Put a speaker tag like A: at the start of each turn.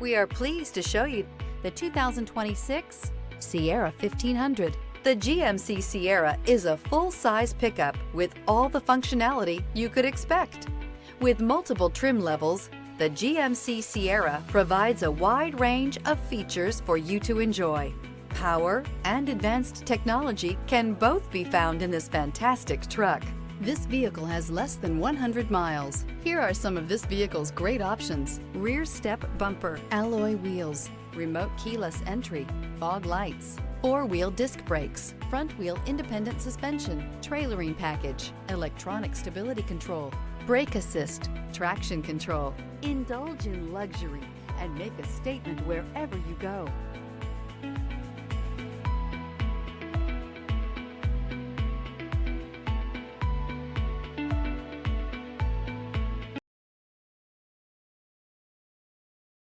A: We are pleased to show you the 2026 Sierra 1500. The GMC Sierra is a full-size pickup with all the functionality you could expect. With multiple trim levels, the GMC Sierra provides a wide range of features for you to enjoy. Power and advanced technology can both be found in this fantastic truck. This vehicle has less than 100 miles. Here are some of this vehicle's great options: rear step bumper, alloy wheels, remote keyless entry, fog lights, four-wheel disc brakes, front-wheel independent suspension, trailering package, electronic stability control, brake assist, traction control. Indulge in luxury and make a statement wherever you go.